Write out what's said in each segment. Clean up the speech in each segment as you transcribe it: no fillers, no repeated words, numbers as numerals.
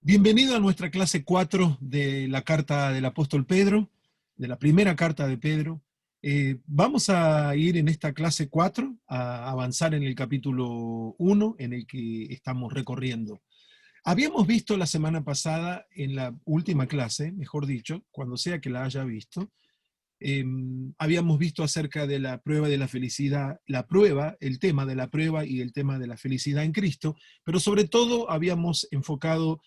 Bienvenido a nuestra clase 4 de la carta del apóstol Pedro, de la primera carta de Pedro. Vamos a ir en esta clase 4 a avanzar en el capítulo 1 en el que estamos recorriendo. Habíamos visto la semana pasada, en la última clase, mejor dicho, cuando sea que la haya visto, habíamos visto acerca de la prueba de la felicidad, la prueba, el tema de la prueba y el tema de la felicidad en Cristo, pero sobre todo habíamos enfocado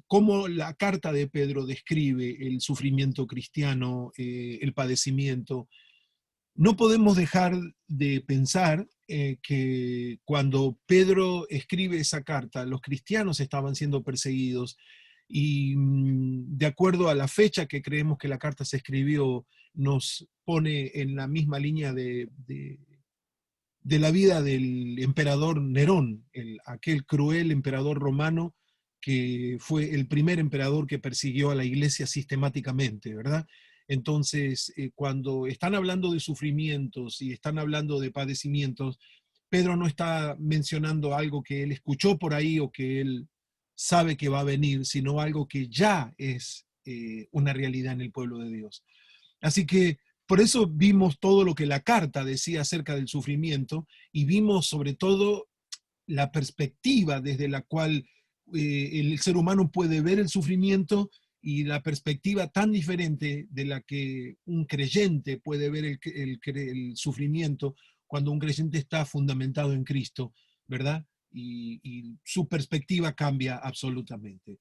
cómo la carta de Pedro describe el sufrimiento cristiano, el padecimiento. No podemos dejar de pensar que cuando Pedro escribe esa carta, los cristianos estaban siendo perseguidos y de acuerdo a la fecha que creemos que la carta se escribió, nos pone en la misma línea de la vida del emperador Nerón, aquel cruel emperador romano que fue el primer emperador que persiguió a la iglesia sistemáticamente, ¿verdad? Entonces, cuando están hablando de sufrimientos y están hablando de padecimientos, Pedro no está mencionando algo que él escuchó por ahí o que él sabe que va a venir, sino algo que ya es una realidad en el pueblo de Dios. Así que por eso vimos todo lo que la carta decía acerca del sufrimiento y vimos sobre todo la perspectiva desde la cual el ser humano puede ver el sufrimiento y la perspectiva tan diferente de la que un creyente puede ver el sufrimiento cuando un creyente está fundamentado en Cristo, ¿verdad? Y su perspectiva cambia absolutamente.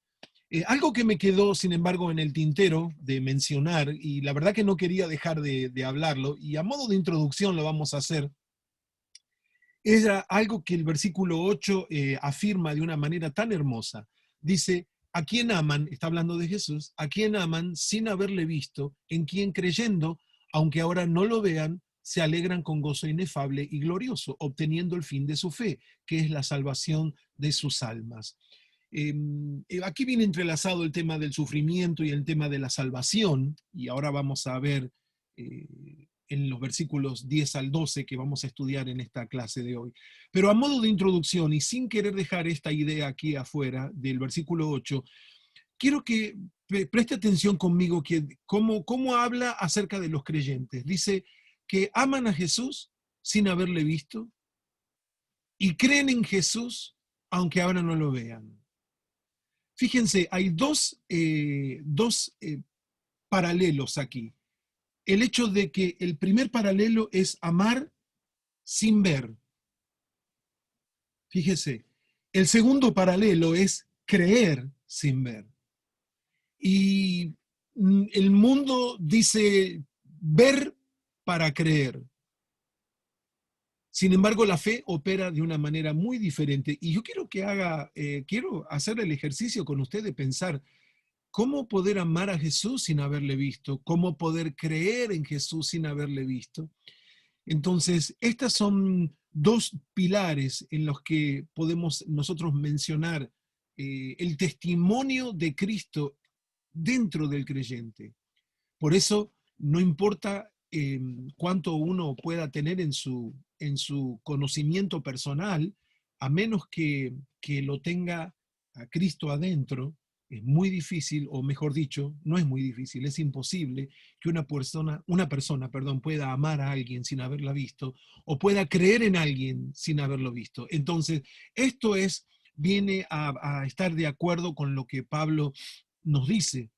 Algo que me quedó, sin embargo, en el tintero de mencionar, y la verdad que no quería dejar de hablarlo, y a modo de introducción lo vamos a hacer, era algo que el versículo 8 afirma de una manera tan hermosa. Dice, a quien aman, está hablando de Jesús, a quien aman sin haberle visto, en quien creyendo, aunque ahora no lo vean, se alegran con gozo inefable y glorioso, obteniendo el fin de su fe, que es la salvación de sus almas. Aquí viene entrelazado el tema del sufrimiento y el tema de la salvación, y ahora vamos a ver eh, en los versículos 10 al 12 que vamos a estudiar en esta clase de hoy. Pero a modo de introducción y sin querer dejar esta idea aquí afuera del versículo 8, quiero que preste atención conmigo que cómo habla acerca de los creyentes. Dice que aman a Jesús sin haberle visto y creen en Jesús aunque ahora no lo vean. Fíjense, hay dos paralelos aquí. El hecho de que el primer paralelo es amar sin ver. Fíjese, el segundo paralelo es creer sin ver. Y el mundo dice ver para creer. Sin embargo, la fe opera de una manera muy diferente. Y yo quiero quiero hacer el ejercicio con usted de pensar, ¿cómo poder amar a Jesús sin haberle visto? ¿Cómo poder creer en Jesús sin haberle visto? Entonces, estas son dos pilares en los que podemos nosotros mencionar el testimonio de Cristo dentro del creyente. Por eso, no importa cuánto uno pueda tener en su conocimiento personal, a menos que lo tenga a Cristo adentro, es muy difícil, o mejor dicho, no es muy difícil, es imposible que una persona, perdón, pueda amar a alguien sin haberla visto, o pueda creer en alguien sin haberlo visto. Entonces, esto viene a estar de acuerdo con lo que Pablo nos dice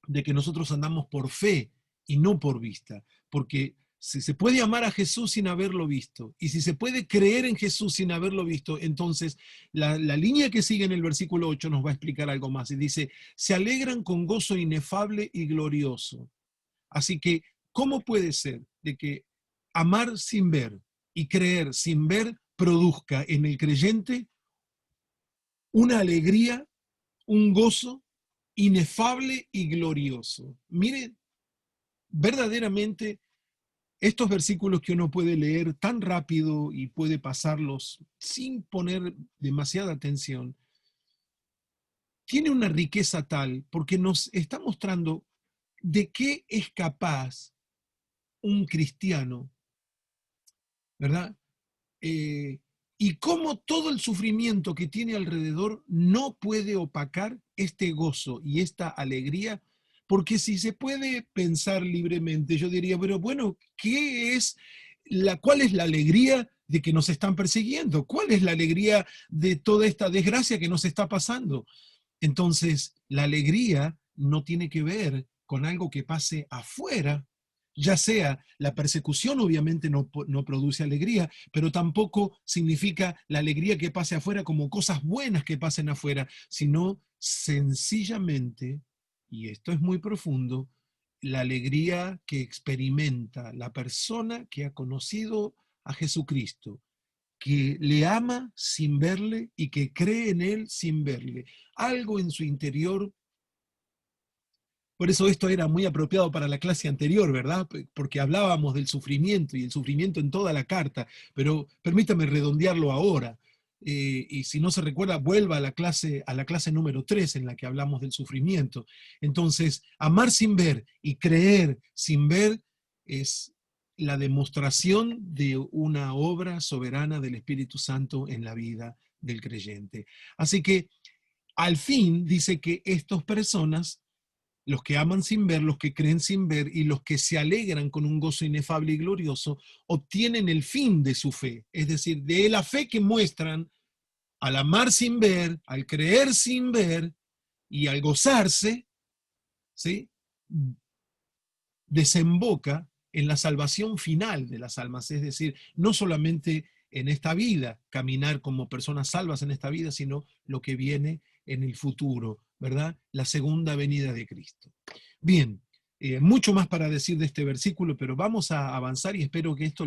de que nosotros andamos por fe y no por vista, porque si se puede amar a Jesús sin haberlo visto, y si se puede creer en Jesús sin haberlo visto, entonces la línea que sigue en el versículo 8 nos va a explicar algo más, y dice, se alegran con gozo inefable y glorioso. Así que, ¿cómo puede ser de que amar sin ver y creer sin ver produzca en el creyente una alegría, un gozo inefable y glorioso? Mire, verdaderamente estos versículos que uno puede leer tan rápido y puede pasarlos sin poner demasiada atención, tiene una riqueza tal porque nos está mostrando de qué es capaz un cristiano, ¿verdad? Eh, y cómo todo el sufrimiento que tiene alrededor no puede opacar este gozo y esta alegría, porque si se puede pensar libremente, yo diría, pero bueno, ¿cuál es la alegría de que nos están persiguiendo? ¿Cuál es la alegría de toda esta desgracia que nos está pasando? Entonces, la alegría no tiene que ver con algo que pase afuera, ya sea la persecución obviamente no produce alegría, pero tampoco significa la alegría que pase afuera como cosas buenas que pasen afuera, sino sencillamente, y esto es muy profundo, la alegría que experimenta la persona que ha conocido a Jesucristo, que le ama sin verle y que cree en él sin verle. Algo en su interior. Por eso esto era muy apropiado para la clase anterior, ¿verdad? Porque hablábamos del sufrimiento y el sufrimiento en toda la carta, pero permítame redondearlo ahora. Y si no se recuerda, vuelva a la clase número 3 en la que hablamos del sufrimiento. Entonces, amar sin ver y creer sin ver es la demostración de una obra soberana del Espíritu Santo en la vida del creyente. Así que, al fin, dice que estas personas, los que aman sin ver, los que creen sin ver y los que se alegran con un gozo inefable y glorioso, obtienen el fin de su fe. Es decir, de la fe que muestran al amar sin ver, al creer sin ver y al gozarse, ¿sí? Desemboca en la salvación final de las almas. Es decir, no solamente en esta vida, caminar como personas salvas en esta vida, sino lo que viene en el futuro, ¿verdad? La segunda venida de Cristo. Bien, mucho más para decir de este versículo, pero vamos a avanzar y espero que esto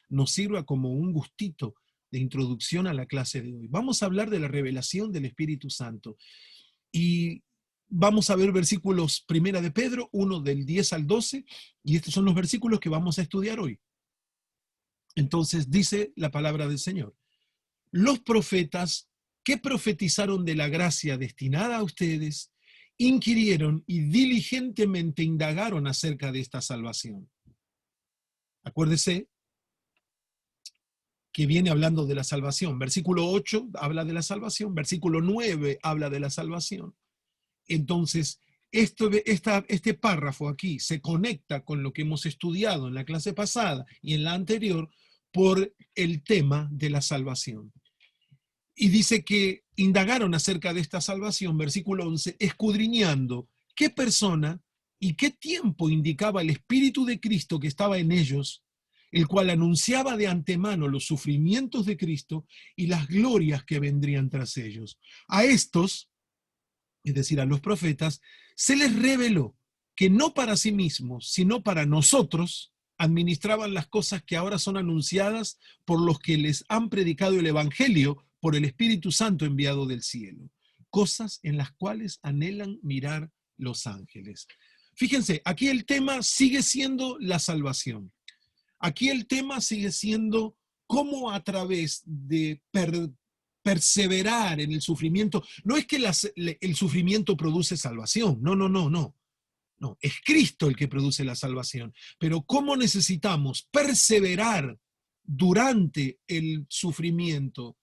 nos sirva como un gustito de introducción a la clase de hoy. Vamos a hablar de la revelación del Espíritu Santo y vamos a ver versículos primera de Pedro, 1 del 10 al 12, y estos son los versículos que vamos a estudiar hoy. Entonces dice la palabra del Señor: los profetas que profetizaron de la gracia destinada a ustedes, inquirieron y diligentemente indagaron acerca de esta salvación. Acuérdese que viene hablando de la salvación. Versículo 8 habla de la salvación, versículo 9 habla de la salvación. Entonces, este párrafo aquí se conecta con lo que hemos estudiado en la clase pasada y en la anterior por el tema de la salvación. Y dice que indagaron acerca de esta salvación, versículo 11, escudriñando qué persona y qué tiempo indicaba el Espíritu de Cristo que estaba en ellos, el cual anunciaba de antemano los sufrimientos de Cristo y las glorias que vendrían tras ellos. A estos, es decir, a los profetas, se les reveló que no para sí mismos, sino para nosotros, administraban las cosas que ahora son anunciadas por los que les han predicado el Evangelio por el Espíritu Santo enviado del cielo, cosas en las cuales anhelan mirar los ángeles. Fíjense, aquí el tema sigue siendo la salvación. Aquí el tema sigue siendo cómo a través de perseverar en el sufrimiento. No es que el sufrimiento produce salvación, no, no, no, no. No, es Cristo el que produce la salvación. Pero cómo necesitamos perseverar durante el sufrimiento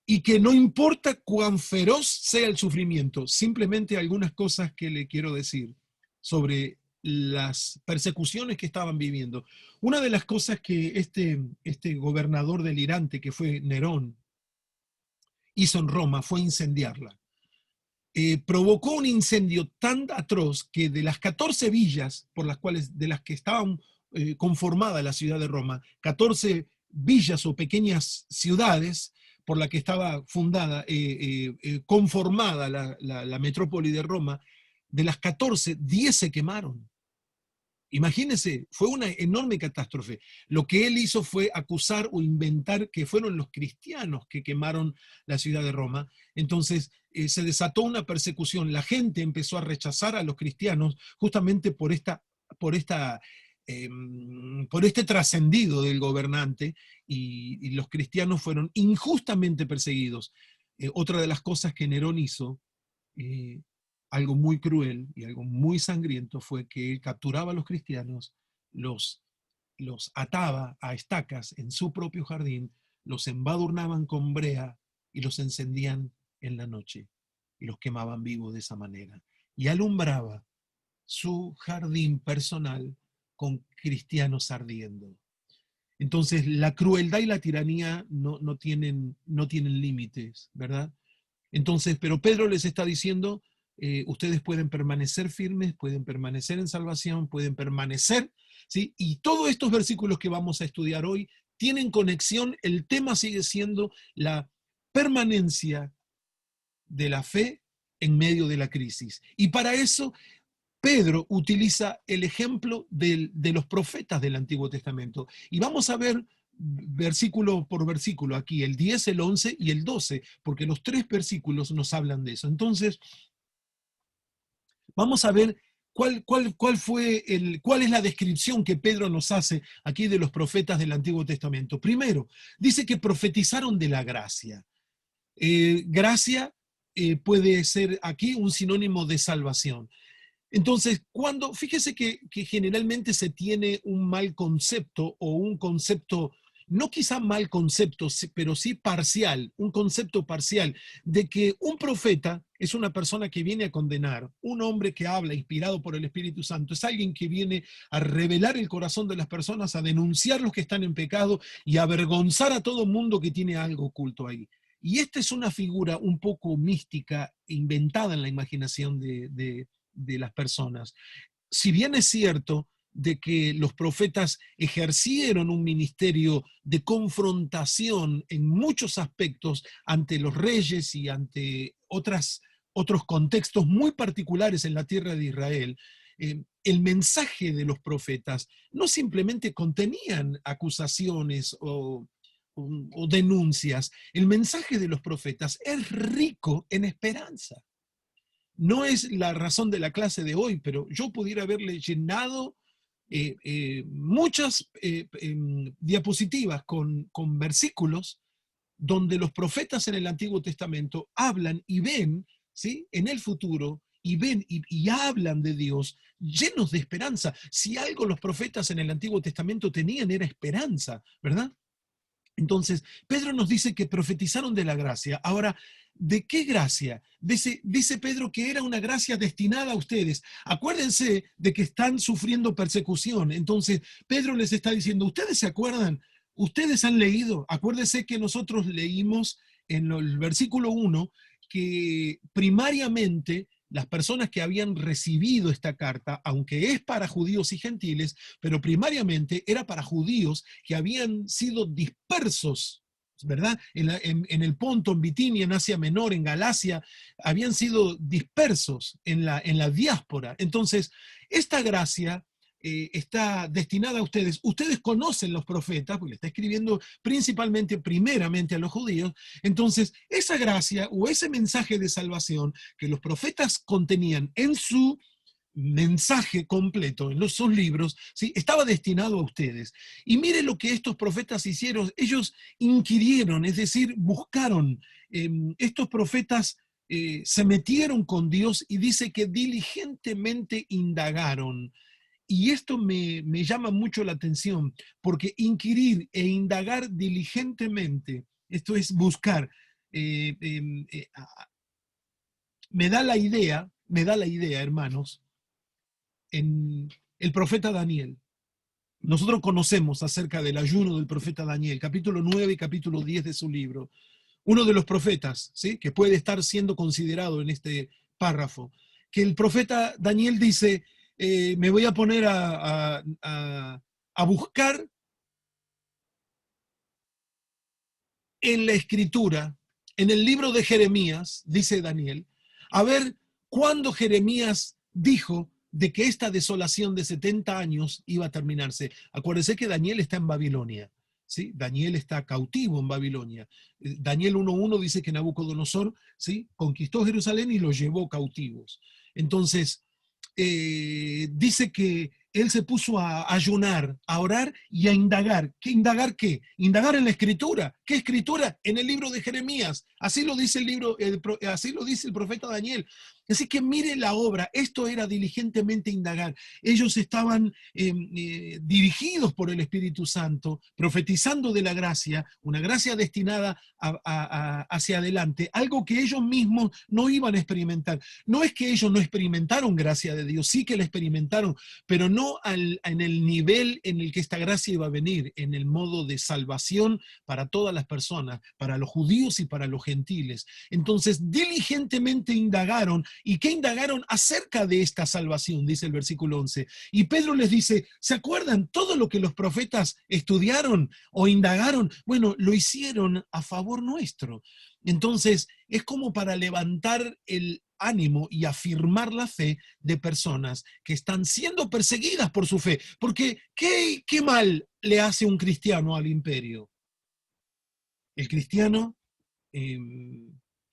y que no importa cuán feroz sea el sufrimiento, simplemente algunas cosas que le quiero decir sobre las persecuciones que estaban viviendo. Una de las cosas que este gobernador delirante, que fue Nerón, hizo en Roma fue incendiarla. Provocó un incendio tan atroz que de las 14 villas de las que estaban conformada la ciudad de Roma, 14 villas o pequeñas ciudades por las que estaba fundada, conformada la metrópoli de Roma, de las 14, 10 se quemaron. Imagínense, fue una enorme catástrofe. Lo que él hizo fue acusar o inventar que fueron los cristianos que quemaron la ciudad de Roma. Entonces se desató una persecución. La gente empezó a rechazar a los cristianos justamente por este trascendido del gobernante, y los cristianos fueron injustamente perseguidos. Otra de las cosas que Nerón hizo, algo muy cruel y algo muy sangriento, fue que él capturaba a los cristianos, los los ataba a estacas en su propio jardín, los embadurnaban con brea y los encendían en la noche y los quemaban vivos de esa manera. Y alumbraba su jardín personal con cristianos ardiendo. Entonces, la crueldad y la tiranía no tienen límites, ¿verdad? Entonces, pero Pedro les está diciendo, ustedes pueden permanecer firmes, pueden permanecer en salvación, pueden permanecer, ¿sí? Y todos estos versículos que vamos a estudiar hoy tienen conexión, el tema sigue siendo la permanencia de la fe en medio de la crisis. Y para eso Pedro utiliza el ejemplo de los profetas del Antiguo Testamento. Y vamos a ver versículo por versículo aquí, el 10, el 11 y el 12, porque los tres versículos nos hablan de eso. Entonces, vamos a ver cuál es la descripción que Pedro nos hace aquí de los profetas del Antiguo Testamento. Primero, dice que profetizaron de la gracia. Gracia puede ser aquí un sinónimo de salvación. Entonces, fíjese que generalmente se tiene un mal concepto o un concepto, no quizá mal concepto, pero sí parcial, un concepto parcial, de que un profeta es una persona que viene a condenar, un hombre que habla inspirado por el Espíritu Santo, es alguien que viene a revelar el corazón de las personas, a denunciar los que están en pecado y a avergonzar a todo mundo que tiene algo oculto ahí. Y esta es una figura un poco mística, inventada en la imaginación de las personas. Si bien es cierto de que los profetas ejercieron un ministerio de confrontación en muchos aspectos ante los reyes y ante otros contextos muy particulares en la tierra de Israel, el mensaje de los profetas no simplemente contenían acusaciones o denuncias, el mensaje de los profetas es rico en esperanza. No es la razón de la clase de hoy, pero yo pudiera haberle llenado muchas diapositivas con versículos donde los profetas en el Antiguo Testamento hablan y ven, ¿sí?, en el futuro, y ven y hablan de Dios llenos de esperanza. Si algo los profetas en el Antiguo Testamento tenían era esperanza, ¿verdad? Entonces, Pedro nos dice que profetizaron de la gracia. Ahora, ¿de qué gracia? Dice Pedro que era una gracia destinada a ustedes. Acuérdense de que están sufriendo persecución. Entonces, Pedro les está diciendo, ¿ustedes se acuerdan? ¿Ustedes han leído? Acuérdense que nosotros leímos en el versículo 1 que primariamente las personas que habían recibido esta carta, aunque es para judíos y gentiles, pero primariamente era para judíos que habían sido dispersos, ¿verdad? En el Ponto, en Bitinia, en Asia Menor, en Galacia, habían sido dispersos en la diáspora. Entonces, esta gracia está destinada a ustedes. Ustedes conocen los profetas, porque le está escribiendo principalmente, primeramente a los judíos. Entonces, esa gracia o ese mensaje de salvación que los profetas contenían en su mensaje completo en sus libros, ¿sí?, estaba destinado a ustedes. Y mire lo que estos profetas hicieron. Ellos inquirieron, es decir, buscaron. Estos profetas se metieron con Dios y dice que diligentemente indagaron. Y esto me llama mucho la atención, porque inquirir e indagar diligentemente, esto es buscar, eh, eh, eh, me da la idea, hermanos, en el profeta Daniel. Nosotros conocemos acerca del ayuno del profeta Daniel, capítulo 9 y capítulo 10 de su libro. Uno de los profetas, ¿sí?, que puede estar siendo considerado en este párrafo, que el profeta Daniel dice, me voy a poner a buscar en la escritura, en el libro de Jeremías, dice Daniel, a ver cuándo Jeremías dijo de que esta desolación de 70 años iba a terminarse. Acuérdense que Daniel está en Babilonia, ¿sí? Daniel está cautivo en Babilonia. Daniel 1.1 dice que Nabucodonosor, ¿sí?, conquistó Jerusalén y los llevó cautivos. Entonces, dice que él se puso a ayunar, a orar y a indagar. ¿Qué indagar qué? Indagar en la Escritura. ¿Qué Escritura? En el libro de Jeremías. Así lo dice así lo dice el profeta Daniel. Así que mire la obra, esto era diligentemente indagar. Ellos estaban dirigidos por el Espíritu Santo, profetizando de la gracia, una gracia destinada hacia adelante, algo que ellos mismos no iban a experimentar. No es que ellos no experimentaron gracia de Dios, sí que la experimentaron, pero no en el nivel en el que esta gracia iba a venir, en el modo de salvación para todas las personas, para los judíos y para los gentiles. Entonces, diligentemente indagaron. ¿Y qué indagaron acerca de esta salvación? Dice el versículo 11. Y Pedro les dice, ¿se acuerdan todo lo que los profetas estudiaron o indagaron? Bueno, lo hicieron a favor nuestro. Entonces, es como para levantar el ánimo y afirmar la fe de personas que están siendo perseguidas por su fe. Porque, ¿qué mal le hace un cristiano al imperio? El cristiano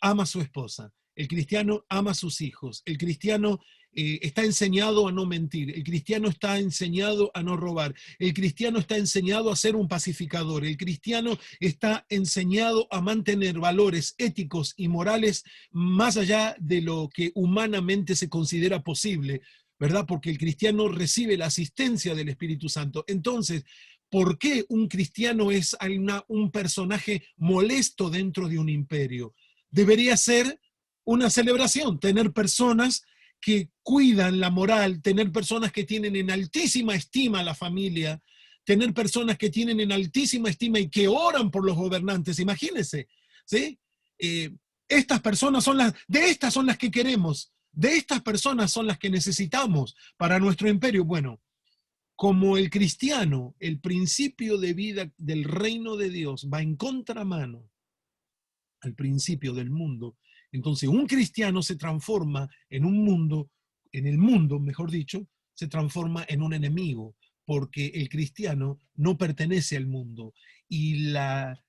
ama a su esposa, el cristiano ama a sus hijos, el cristiano está enseñado a no mentir, el cristiano está enseñado a no robar, el cristiano está enseñado a ser un pacificador, el cristiano está enseñado a mantener valores éticos y morales más allá de lo que humanamente se considera posible, ¿verdad? Porque el cristiano recibe la asistencia del Espíritu Santo. Entonces, ¿por qué un cristiano es un personaje molesto dentro de un imperio? Debería ser una celebración, tener personas que cuidan la moral, tener personas que tienen en altísima estima a la familia, tener personas que tienen en altísima estima y que oran por los gobernantes, imagínense, ¿sí? Estas personas de estas son las que queremos, de estas personas son las que necesitamos para nuestro imperio. Bueno, como el cristiano, el principio de vida del reino de Dios va en contramano al principio del mundo, entonces un cristiano se transforma en el mundo, mejor dicho, se transforma en un enemigo, porque el cristiano no pertenece al mundo. Y la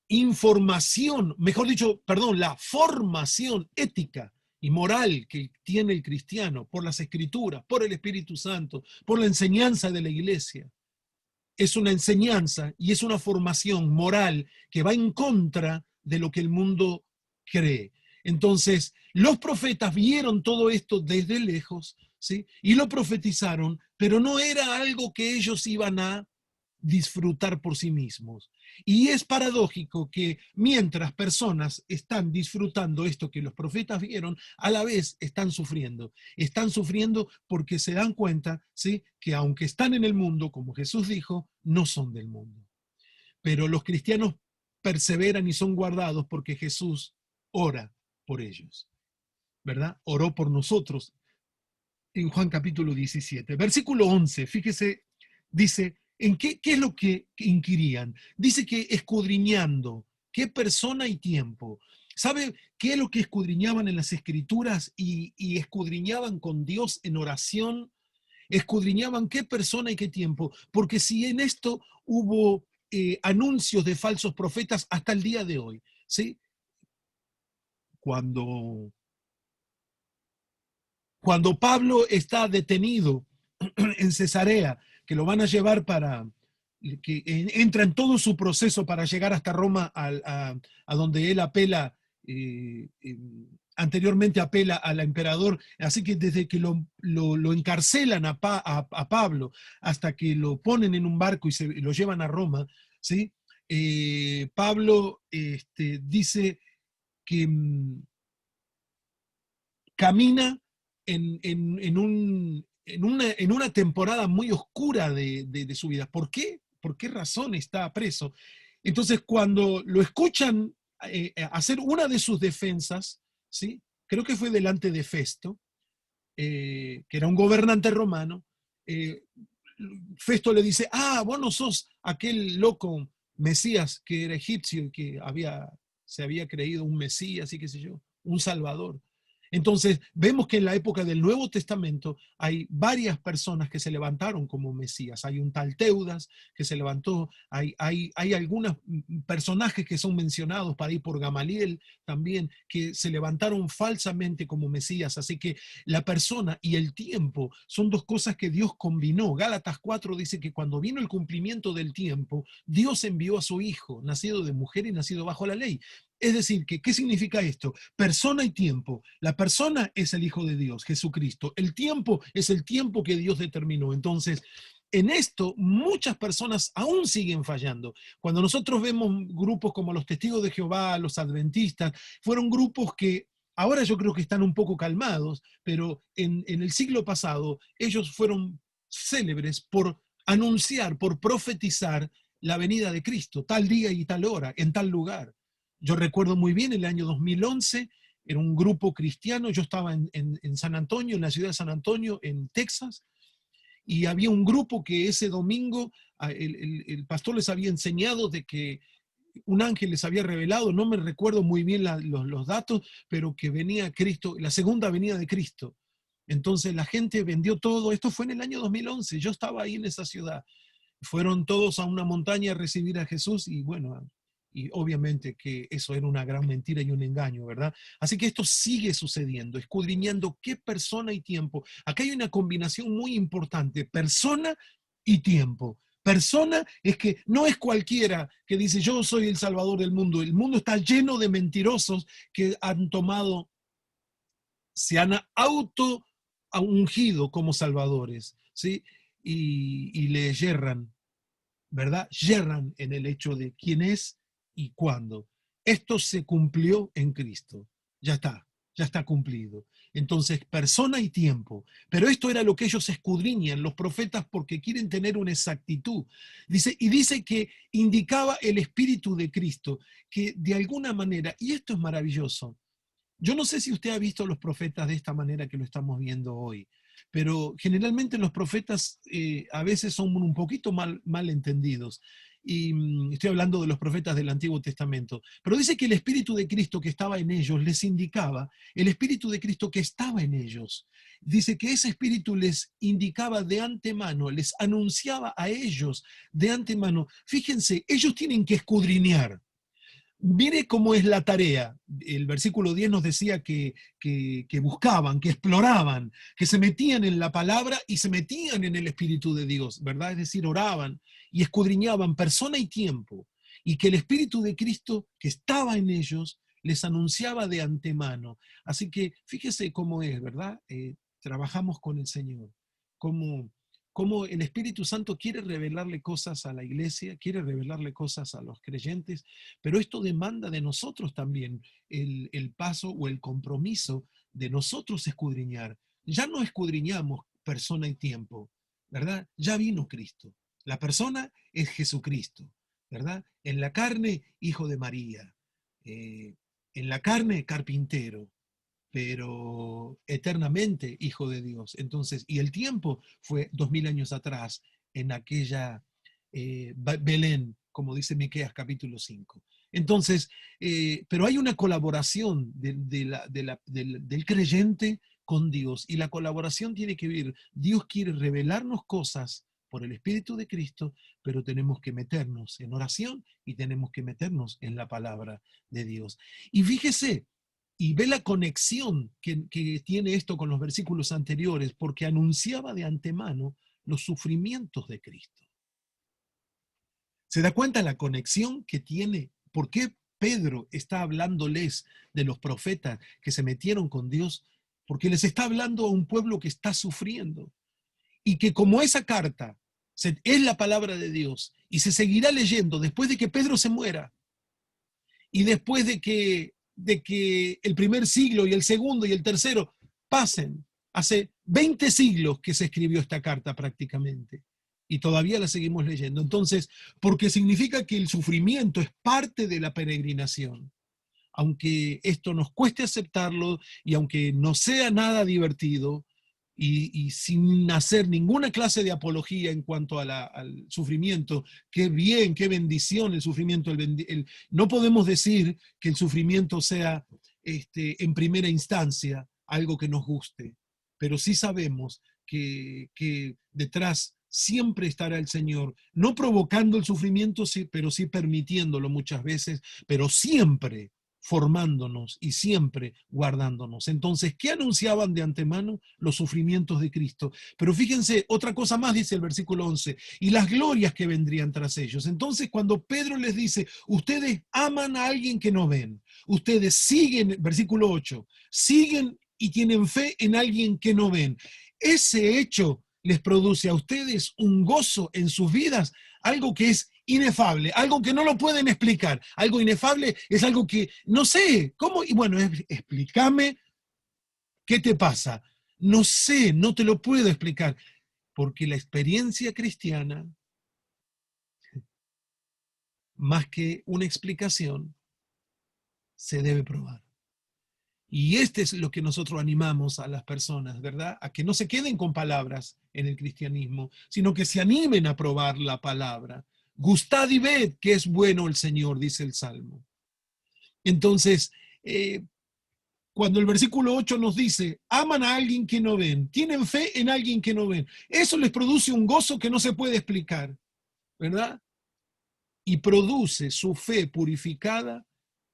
información, mejor dicho, perdón, la formación ética y moral que tiene el cristiano por las escrituras, por el Espíritu Santo, por la enseñanza de la iglesia, es una enseñanza y es una formación moral que va en contra de lo que el mundo cree. Entonces, los profetas vieron todo esto desde lejos, ¿sí? Y lo profetizaron, pero no era algo que ellos iban a disfrutar por sí mismos. Y es paradójico que mientras personas están disfrutando esto que los profetas vieron, a la vez están sufriendo. Están sufriendo porque se dan cuenta, ¿sí?, que aunque están en el mundo, como Jesús dijo, no son del mundo. Pero los cristianos perseveran y son guardados porque Jesús ora por ellos, ¿verdad? Oró por nosotros en Juan capítulo 17. Versículo 11, fíjese, dice, ¿en qué es lo que inquirían? Dice que escudriñando, ¿qué persona y tiempo? ¿Sabe qué es lo que escudriñaban en las escrituras y escudriñaban con Dios en oración? Escudriñaban qué persona y qué tiempo, porque si en esto hubo anuncios de falsos profetas hasta el día de hoy, ¿sí? Cuando Pablo está detenido en Cesarea, que lo van a llevar que entra en todo su proceso para llegar hasta Roma, a donde él apela, anteriormente apela al emperador, así que desde que lo encarcelan a Pablo hasta que lo ponen en un barco y lo llevan a Roma, ¿sí? Pablo dice que camina en una temporada muy oscura de su vida. ¿Por qué? ¿Por qué razón está preso? Entonces, cuando lo escuchan hacer una de sus defensas, ¿sí?, creo que fue delante de Festo, que era un gobernante romano, eh, Festo le dice, vos no sos aquel loco Mesías que era egipcio y que se había creído un Mesías y qué sé yo, un Salvador. Entonces, vemos que en la época del Nuevo Testamento hay varias personas que se levantaron como Mesías. Hay un tal Teudas que se levantó, hay algunos personajes que son mencionados para ir por Gamaliel también, que se levantaron falsamente como Mesías. Así que la persona y el tiempo son dos cosas que Dios combinó. Gálatas 4 dice que cuando vino el cumplimiento del tiempo, Dios envió a su Hijo, nacido de mujer y nacido bajo la ley. Es decir, que, ¿qué significa esto? Persona y tiempo. La persona es el Hijo de Dios, Jesucristo. El tiempo es el tiempo que Dios determinó. Entonces, en esto muchas personas aún siguen fallando. Cuando nosotros vemos grupos como los Testigos de Jehová, los Adventistas, fueron grupos que ahora yo creo que están un poco calmados, pero en el siglo pasado ellos fueron célebres por anunciar, por profetizar la venida de Cristo, tal día y tal hora, en tal lugar. Yo recuerdo muy bien el año 2011, era un grupo cristiano, yo estaba en San Antonio, en la ciudad de San Antonio, en Texas, y había un grupo que ese domingo el pastor les había enseñado de que un ángel les había revelado, no me recuerdo muy bien los datos, pero que venía Cristo, la segunda venida de Cristo. Entonces la gente vendió todo, esto fue en el año 2011, yo estaba ahí en esa ciudad. Fueron todos a una montaña a recibir a Jesús y bueno, y obviamente que eso era una gran mentira y un engaño, ¿verdad? Así que esto sigue sucediendo, escudriñando qué persona y tiempo. Acá hay una combinación muy importante, persona y tiempo. Persona es que no es cualquiera que dice yo soy el salvador del mundo. El mundo está lleno de mentirosos que han tomado, se han auto ungido como salvadores, ¿sí? Y le yerran, ¿verdad? Yerran en el hecho de quién es y cuándo. Esto se cumplió en Cristo. Ya está cumplido. Entonces, persona y tiempo. Pero esto era lo que ellos escudriñan, los profetas, porque quieren tener una exactitud. Dice que indicaba el Espíritu de Cristo, que de alguna manera, y esto es maravilloso, yo no sé si usted ha visto a los profetas de esta manera que lo estamos viendo hoy, pero generalmente los profetas a veces son un poquito mal entendidos. Y estoy hablando de los profetas del Antiguo Testamento. Pero dice que el Espíritu de Cristo que estaba en ellos les indicaba, el Espíritu de Cristo que estaba en ellos. Dice que ese Espíritu les indicaba de antemano, les anunciaba a ellos de antemano. Fíjense, ellos tienen que escudriñar. Mire cómo es la tarea. El versículo 10 nos decía que buscaban, que exploraban, que se metían en la palabra y se metían en el Espíritu de Dios, ¿verdad? Es decir, oraban y escudriñaban persona y tiempo, y que el Espíritu de Cristo que estaba en ellos les anunciaba de antemano. Así que fíjese cómo es, ¿verdad? Trabajamos con el Señor, cómo el Espíritu Santo quiere revelarle cosas a la iglesia, quiere revelarle cosas a los creyentes, pero esto demanda de nosotros también el paso o el compromiso de nosotros escudriñar. Ya no escudriñamos persona y tiempo, ¿verdad? Ya vino Cristo. La persona es Jesucristo, ¿verdad? En la carne, hijo de María. En la carne, carpintero, pero eternamente hijo de Dios. Entonces, y el tiempo fue 2000 años atrás, en aquella Belén, como dice Miqueas capítulo 5. Entonces, pero hay una colaboración del creyente con Dios, y la colaboración tiene que ver, Dios quiere revelarnos cosas por el Espíritu de Cristo, pero tenemos que meternos en oración y tenemos que meternos en la palabra de Dios. Y fíjese, y ve la conexión que tiene esto con los versículos anteriores, porque anunciaba de antemano los sufrimientos de Cristo. ¿Se da cuenta la conexión que tiene? ¿Por qué Pedro está hablándoles de los profetas que se metieron con Dios? Porque les está hablando a un pueblo que está sufriendo. Y que como esa carta es la palabra de Dios y se seguirá leyendo después de que Pedro se muera y después de que el primer siglo y el segundo y el tercero pasen. Hace 20 siglos que se escribió esta carta prácticamente y todavía la seguimos leyendo. Entonces, porque significa que el sufrimiento es parte de la peregrinación. Aunque esto nos cueste aceptarlo y aunque no sea nada divertido, y sin hacer ninguna clase de apología en cuanto al sufrimiento, qué bien, qué bendición el sufrimiento. No podemos decir que el sufrimiento sea en primera instancia, algo que nos guste, pero sí sabemos que detrás siempre estará el Señor, no provocando el sufrimiento, sí, pero sí permitiéndolo muchas veces, pero siempre formándonos y siempre guardándonos. Entonces, ¿qué anunciaban de antemano? Los sufrimientos de Cristo. Pero fíjense, otra cosa más dice el versículo 11, y las glorias que vendrían tras ellos. Entonces, cuando Pedro les dice, ustedes aman a alguien que no ven, ustedes siguen, versículo 8, siguen y tienen fe en alguien que no ven. Ese hecho les produce a ustedes un gozo en sus vidas, algo que es inefable, algo que no lo pueden explicar. Algo inefable es algo que no sé, ¿cómo? Y bueno, explícame qué te pasa. No sé, no te lo puedo explicar, porque la experiencia cristiana, más que una explicación, se debe probar. Y este es lo que nosotros animamos a las personas, ¿verdad? A que no se queden con palabras en el cristianismo, sino que se animen a probar la palabra. Gustad y ved que es bueno el Señor, dice el Salmo. Entonces, cuando el versículo 8 nos dice, aman a alguien que no ven, tienen fe en alguien que no ven, eso les produce un gozo que no se puede explicar, ¿verdad? Y produce su fe purificada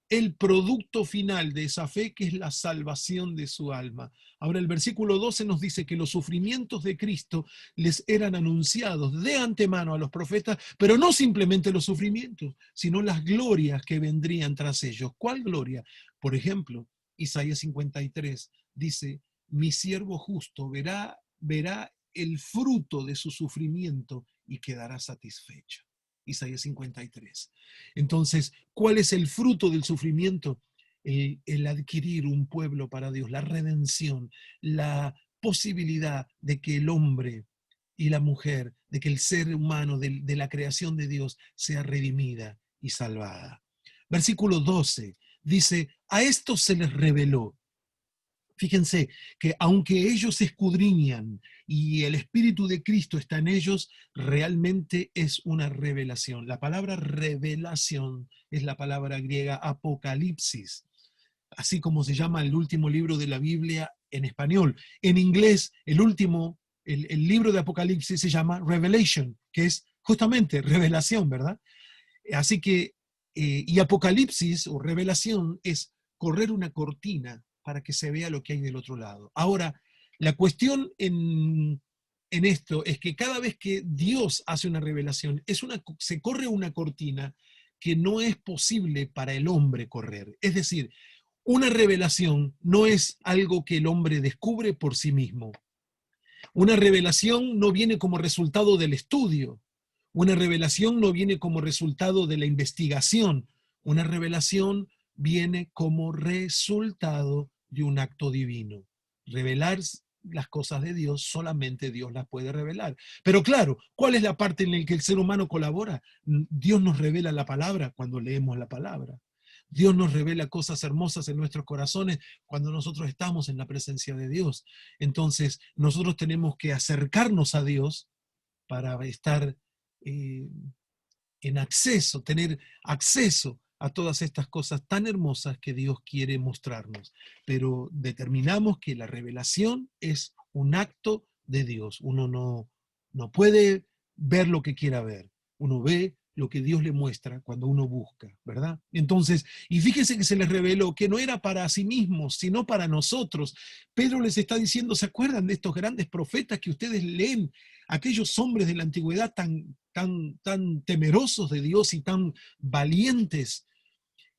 el producto final de esa fe, que es la salvación de su alma. Ahora el versículo 12 nos dice que los sufrimientos de Cristo les eran anunciados de antemano a los profetas, pero no simplemente los sufrimientos, sino las glorias que vendrían tras ellos. ¿Cuál gloria? Por ejemplo, Isaías 53 dice, mi siervo justo verá el fruto de su sufrimiento y quedará satisfecho. Isaías 53. Entonces, ¿cuál es el fruto del sufrimiento? El adquirir un pueblo para Dios, la redención, la posibilidad de que el hombre y la mujer, de que el ser humano de la creación de Dios sea redimida y salvada. Versículo 12 dice, a esto se les reveló. Fíjense que aunque ellos escudriñan y el Espíritu de Cristo está en ellos, realmente es una revelación. La palabra revelación es la palabra griega apocalipsis, así como se llama el último libro de la Biblia en español. En inglés, el libro de Apocalipsis se llama Revelation, que es justamente revelación, ¿verdad? Así que, y Apocalipsis o revelación es correr una cortina para que se vea lo que hay del otro lado. Ahora, la cuestión en esto es que cada vez que Dios hace una revelación, se corre una cortina que no es posible para el hombre correr. Es decir, una revelación no es algo que el hombre descubre por sí mismo. Una revelación no viene como resultado del estudio. Una revelación no viene como resultado de la investigación. Una revelación viene como resultado de un acto divino. Revelar las cosas de Dios, solamente Dios las puede revelar. Pero claro, ¿cuál es la parte en la que el ser humano colabora? Dios nos revela la palabra cuando leemos la palabra. Dios nos revela cosas hermosas en nuestros corazones cuando nosotros estamos en la presencia de Dios. Entonces, nosotros tenemos que acercarnos a Dios para estar eh, en acceso, tener acceso a todas estas cosas tan hermosas que Dios quiere mostrarnos. Pero determinamos que la revelación es un acto de Dios. Uno no puede ver lo que quiera ver. Uno ve lo que Dios le muestra cuando uno busca, ¿verdad? Entonces, y fíjense que se les reveló que no era para sí mismos, sino para nosotros. Pedro les está diciendo, ¿se acuerdan de estos grandes profetas que ustedes leen? Aquellos hombres de la antigüedad tan temerosos de Dios y tan valientes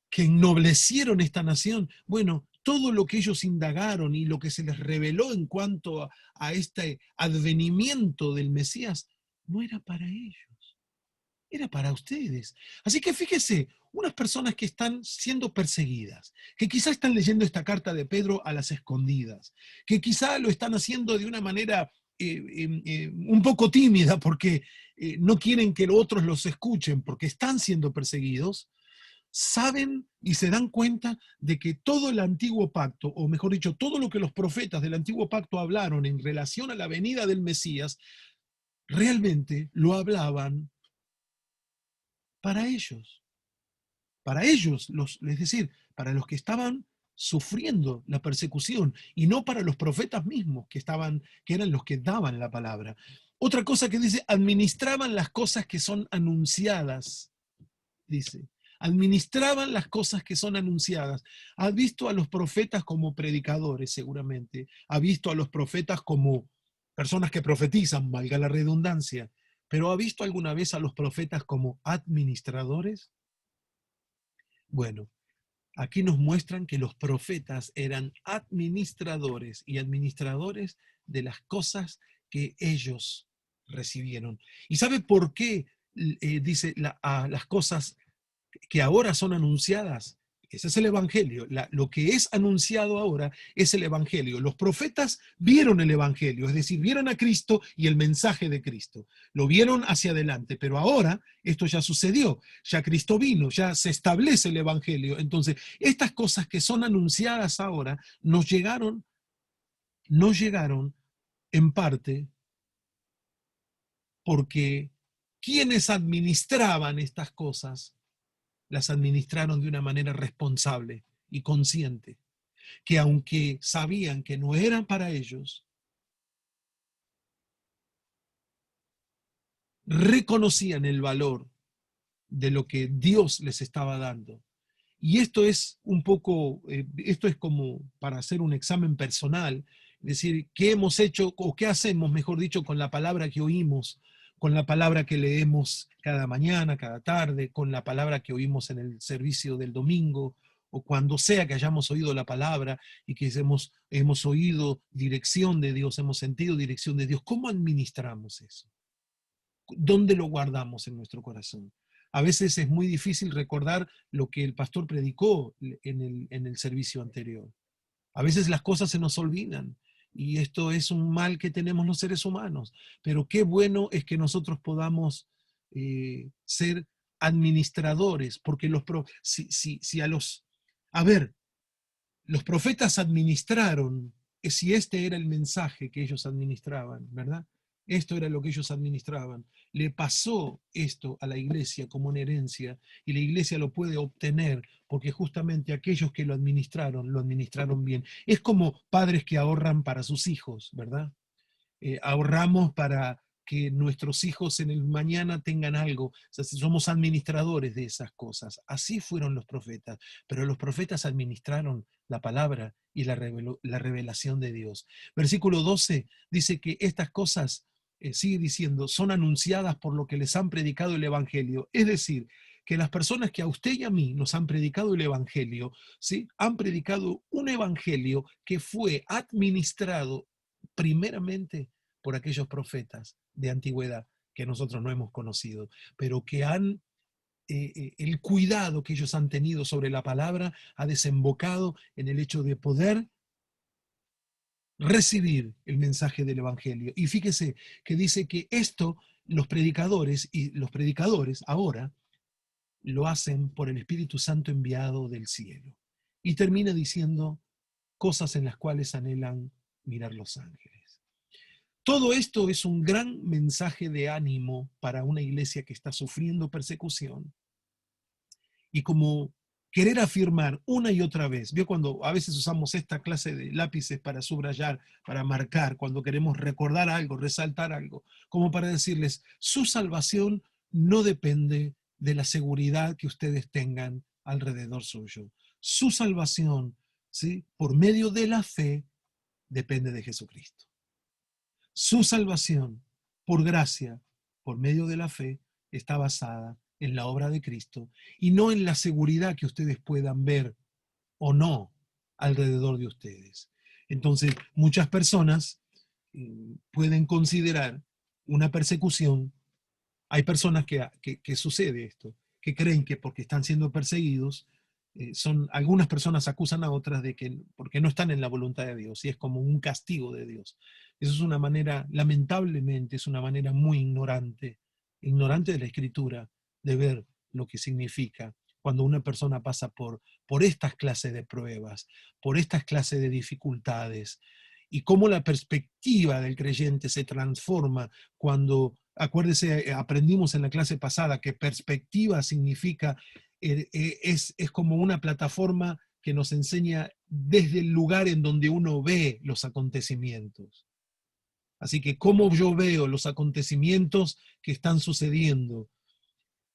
que ennoblecieron esta nación. Bueno, todo lo que ellos indagaron y lo que se les reveló en cuanto a este advenimiento del Mesías, no era para ellos, era para ustedes. Así que fíjese, unas personas que están siendo perseguidas, que quizá están leyendo esta carta de Pedro a las escondidas, que quizá lo están haciendo de una manera un poco tímida porque no quieren que otros los escuchen porque están siendo perseguidos, saben y se dan cuenta de que todo el antiguo pacto, o mejor dicho, todo lo que los profetas del antiguo pacto hablaron en relación a la venida del Mesías, realmente lo hablaban para ellos, es decir, para los que estaban sufriendo la persecución, y no para los profetas mismos que eran los que daban la palabra. Otra cosa que dice, administraban las cosas que son anunciadas, dice. Administraban las cosas que son anunciadas. ¿Has visto a los profetas como predicadores, seguramente? ¿Ha visto a los profetas como personas que profetizan, valga la redundancia? ¿Pero ha visto alguna vez a los profetas como administradores? Bueno, aquí nos muestran que los profetas eran administradores y administradores de las cosas que ellos recibieron. ¿Y sabe por qué dice las cosas que ahora son anunciadas? Ese es el Evangelio. Lo que es anunciado ahora es el Evangelio. Los profetas vieron el Evangelio, es decir, vieron a Cristo y el mensaje de Cristo. Lo vieron hacia adelante, pero ahora esto ya sucedió. Ya Cristo vino, ya se establece el Evangelio. Entonces, estas cosas que son anunciadas ahora nos llegaron en parte porque quienes administraban estas cosas las administraron de una manera responsable y consciente, que aunque sabían que no eran para ellos, reconocían el valor de lo que Dios les estaba dando. Y esto es un poco, esto es como para hacer un examen personal, es decir, qué hemos hecho o qué hacemos, mejor dicho, con la palabra que oímos, con la palabra que leemos cada mañana, cada tarde, con la palabra que oímos en el servicio del domingo, o cuando sea que hayamos oído la palabra y que hemos oído dirección de Dios, hemos sentido dirección de Dios. ¿Cómo administramos eso? ¿Dónde lo guardamos en nuestro corazón? A veces es muy difícil recordar lo que el pastor predicó en el servicio anterior. A veces las cosas se nos olvidan y esto es un mal que tenemos los seres humanos. Pero qué bueno es que nosotros podamos ser administradores, porque si a los... A ver, los profetas administraron, si este era el mensaje que ellos administraban, ¿verdad? Esto era lo que ellos administraban. Le pasó esto a la iglesia como una herencia y la iglesia lo puede obtener porque justamente aquellos que lo administraron bien. Es como padres que ahorran para sus hijos, ¿verdad? Ahorramos para que nuestros hijos en el mañana tengan algo. O sea, somos administradores de esas cosas. Así fueron los profetas, pero los profetas administraron la palabra y la revelación de Dios. Versículo 12 dice que estas cosas, sigue diciendo, son anunciadas por lo que les han predicado el Evangelio. Es decir, que las personas que a usted y a mí nos han predicado el Evangelio, ¿sí? Han predicado un Evangelio que fue administrado primeramente por aquellos profetas de antigüedad que nosotros no hemos conocido, pero que el cuidado que ellos han tenido sobre la palabra ha desembocado en el hecho de poder recibir el mensaje del Evangelio. Y fíjese que dice que esto los predicadores ahora lo hacen por el Espíritu Santo enviado del cielo. Y termina diciendo cosas en las cuales anhelan mirar los ángeles. Todo esto es un gran mensaje de ánimo para una iglesia que está sufriendo persecución y como querer afirmar una y otra vez. ¿Vio cuando a veces usamos esta clase de lápices para subrayar, para marcar, cuando queremos recordar algo, resaltar algo, como para decirles, su salvación no depende de la seguridad que ustedes tengan alrededor suyo. Su salvación, ¿sí?, por medio de la fe, depende de Jesucristo. Su salvación, por gracia, por medio de la fe, está basada en la obra de Cristo y no en la seguridad que ustedes puedan ver o no alrededor de ustedes. Entonces, muchas personas pueden considerar una persecución. Hay personas que sucede esto, que creen que porque están siendo perseguidos, algunas personas acusan a otras de que porque no están en la voluntad de Dios y es como un castigo de Dios. Eso es una manera, lamentablemente, es una manera muy ignorante de la Escritura, de ver lo que significa cuando una persona pasa por estas clases de pruebas, por estas clases de dificultades, y cómo la perspectiva del creyente se transforma cuando, acuérdese, aprendimos en la clase pasada que perspectiva significa, es como una plataforma que nos enseña desde el lugar en donde uno ve los acontecimientos. Así que cómo yo veo los acontecimientos que están sucediendo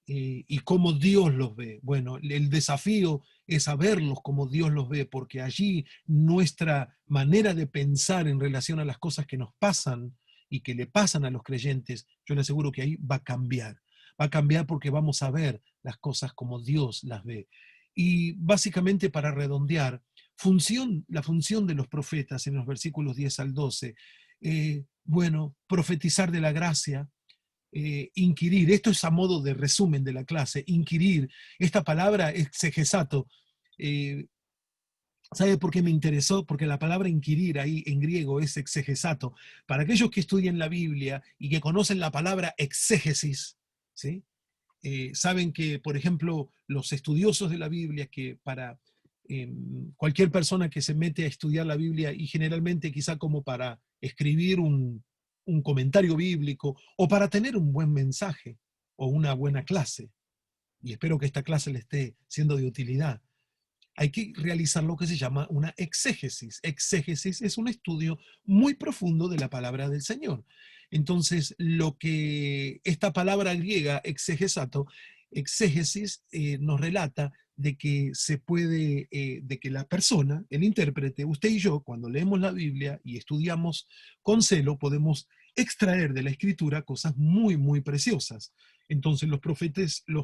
y cómo Dios los ve. Bueno, el desafío es saberlos como Dios los ve, porque allí nuestra manera de pensar en relación a las cosas que nos pasan y que le pasan a los creyentes, yo le aseguro que ahí va a cambiar. Va a cambiar porque vamos a ver las cosas como Dios las ve. Y básicamente, para redondear, la función de los profetas en los versículos 10 al 12, bueno, profetizar de la gracia, inquirir, esto es a modo de resumen de la clase, inquirir, esta palabra exegesato, eh, ¿sabe por qué me interesó? Porque la palabra inquirir ahí en griego es exegesato. Para aquellos que estudian la Biblia y que conocen la palabra exégesis, ¿sí? Saben que, por ejemplo, los estudiosos de la Biblia, que para cualquier persona que se mete a estudiar la Biblia y generalmente quizá como para escribir un comentario bíblico o para tener un buen mensaje o una buena clase, y espero que esta clase le esté siendo de utilidad, hay que realizar lo que se llama una exégesis. Exégesis es un estudio muy profundo de la palabra del Señor. Entonces, lo que esta palabra griega, exegesato, exégesis, nos relata de que se puede, de que la persona, el intérprete, usted y yo, cuando leemos la Biblia y estudiamos con celo, podemos extraer de la escritura cosas muy, muy preciosas. Entonces, los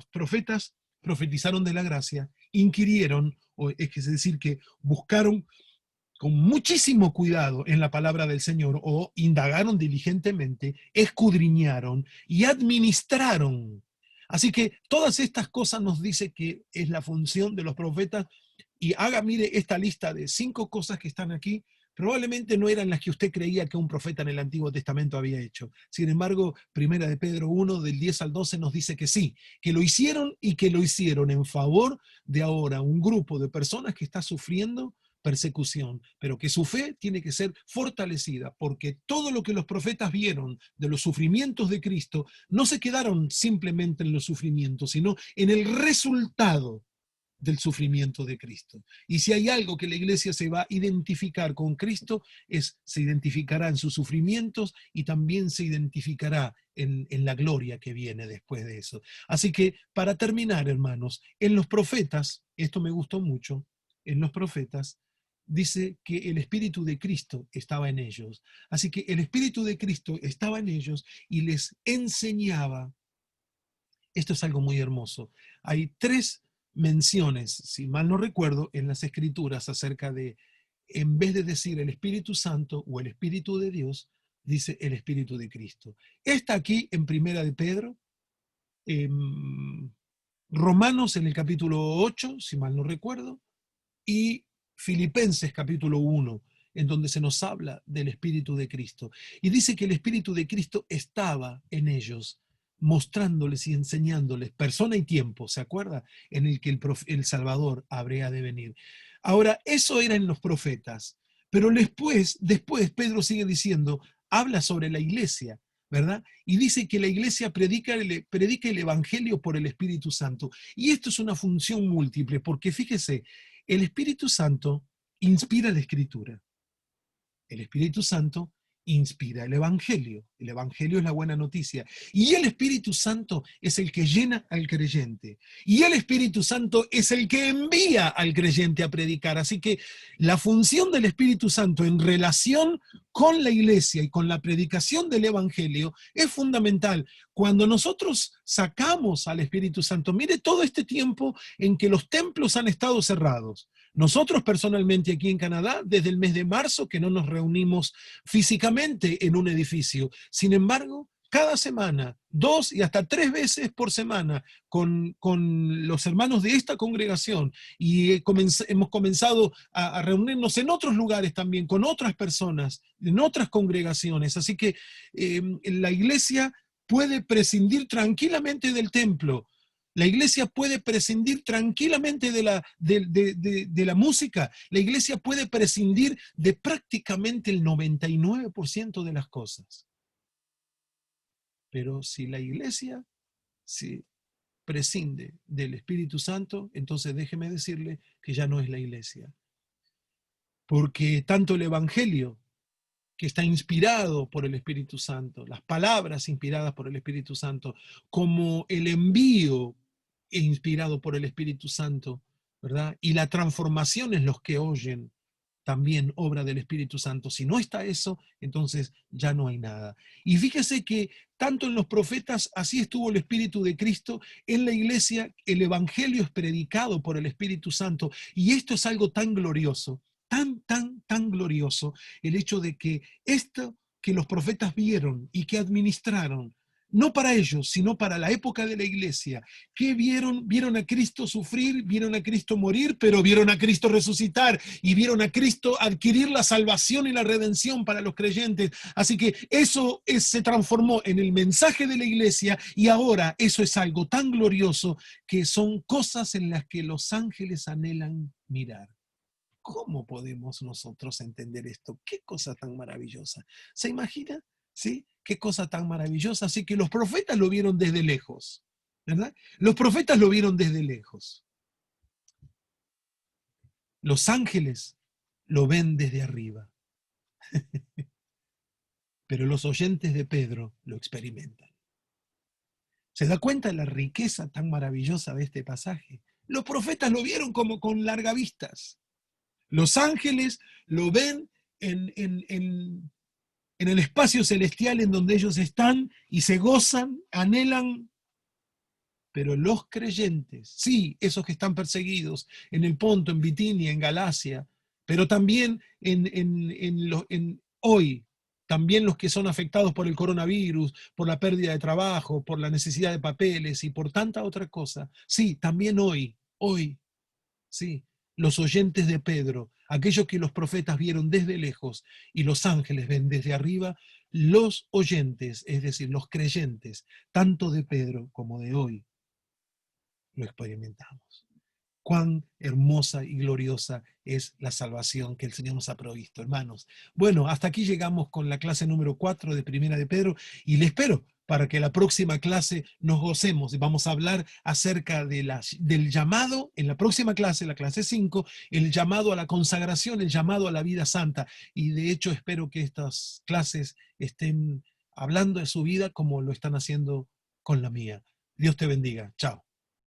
profetas profetizaron de la gracia, inquirieron, es decir, que buscaron con muchísimo cuidado en la palabra del Señor o indagaron diligentemente, escudriñaron y administraron. Así que todas estas cosas nos dice que es la función de los profetas y mire, esta lista de 5 cosas que están aquí, probablemente no eran las que usted creía que un profeta en el Antiguo Testamento había hecho. Sin embargo, Primera de Pedro 1, del 10 al 12, nos dice que sí, que lo hicieron y que lo hicieron en favor de ahora un grupo de personas que está sufriendo persecución, pero que su fe tiene que ser fortalecida, porque todo lo que los profetas vieron de los sufrimientos de Cristo no se quedaron simplemente en los sufrimientos, sino en el resultado del sufrimiento de Cristo. Y si hay algo que la iglesia se va a identificar con Cristo, se identificará en sus sufrimientos y también se identificará en la gloria que viene después de eso. Así que, para terminar, hermanos, en los profetas, esto me gustó mucho, en los profetas, dice que el Espíritu de Cristo estaba en ellos. Así que el Espíritu de Cristo estaba en ellos y les enseñaba. Esto es algo muy hermoso. Hay 3 menciones, si mal no recuerdo, en las Escrituras acerca de, en vez de decir el Espíritu Santo o el Espíritu de Dios, dice el Espíritu de Cristo. Está aquí en Primera de Pedro, en Romanos en el capítulo 8, si mal no recuerdo, y Filipenses capítulo 1, en donde se nos habla del Espíritu de Cristo. Y dice que el Espíritu de Cristo estaba en ellos, mostrándoles y enseñándoles persona y tiempo, ¿se acuerda? En el que el Salvador habría de venir. Ahora, eso era en los profetas, pero después Pedro sigue diciendo, habla sobre la iglesia, ¿verdad? Y dice que la iglesia predica el Evangelio por el Espíritu Santo. Y esto es una función múltiple, porque fíjese, el Espíritu Santo inspira la Escritura. El Espíritu Santo inspira el Evangelio. El Evangelio es la buena noticia. Y el Espíritu Santo es el que llena al creyente. Y el Espíritu Santo es el que envía al creyente a predicar. Así que la función del Espíritu Santo en relación con la iglesia y con la predicación del Evangelio es fundamental. Cuando nosotros sacamos al Espíritu Santo, mire todo este tiempo en que los templos han estado cerrados. Nosotros personalmente aquí en Canadá, desde el mes de marzo que no nos reunimos físicamente en un edificio. Sin embargo, cada semana, 2 y hasta 3 veces por semana, con los hermanos de esta congregación, y hemos comenzado a reunirnos en otros lugares también, con otras personas, en otras congregaciones. Así que la iglesia puede prescindir tranquilamente del templo. La iglesia puede prescindir tranquilamente de la música. La iglesia puede prescindir de prácticamente el 99% de las cosas. Pero si la iglesia, si prescinde del Espíritu Santo, entonces déjeme decirle que ya no es la iglesia. Porque tanto el Evangelio, que está inspirado por el Espíritu Santo, las palabras inspiradas por el Espíritu Santo, como el envío inspirado por el Espíritu Santo, ¿verdad? Y la transformación en los que oyen, también obra del Espíritu Santo. Si no está eso, entonces ya no hay nada. Y fíjese que tanto en los profetas, así estuvo el Espíritu de Cristo, en la iglesia el Evangelio es predicado por el Espíritu Santo, y esto es algo tan glorioso, tan glorioso, el hecho de que esto que los profetas vieron y que administraron, no para ellos, sino para la época de la iglesia, que vieron, vieron a Cristo sufrir, vieron a Cristo morir, pero vieron a Cristo resucitar y vieron a Cristo adquirir la salvación y la redención para los creyentes. Así que eso se transformó en el mensaje de la iglesia, y ahora eso es algo tan glorioso que son cosas en las que los ángeles anhelan mirar. ¿Cómo podemos nosotros entender esto? ¿Qué cosa tan maravillosa? ¿Se imagina? ¿Sí? Qué cosa tan maravillosa. Así que los profetas lo vieron desde lejos, ¿verdad? Los profetas lo vieron desde lejos. Los ángeles lo ven desde arriba. Pero los oyentes de Pedro lo experimentan. ¿Se da cuenta de la riqueza tan maravillosa de este pasaje? Los profetas lo vieron como con largavistas. Los ángeles lo ven en el espacio celestial en donde ellos están y se gozan, anhelan, pero los creyentes, sí, esos que están perseguidos en el Ponto, en Bitinia, en Galacia, pero también hoy, también los que son afectados por el coronavirus, por la pérdida de trabajo, por la necesidad de papeles y por tanta otra cosa, sí, también hoy, sí, los oyentes de Pedro, aquellos que los profetas vieron desde lejos y los ángeles ven desde arriba, los oyentes, es decir, los creyentes, tanto de Pedro como de hoy, lo experimentamos. Cuán hermosa y gloriosa es la salvación que el Señor nos ha provisto, hermanos. Bueno, hasta aquí llegamos con la clase número 4 de Primera de Pedro, y le espero para que la próxima clase nos gocemos. Vamos a hablar acerca del llamado, en la próxima clase, la clase 5, el llamado a la consagración, el llamado a la vida santa. Y de hecho espero que estas clases estén hablando de su vida como lo están haciendo con la mía. Dios te bendiga. Chao.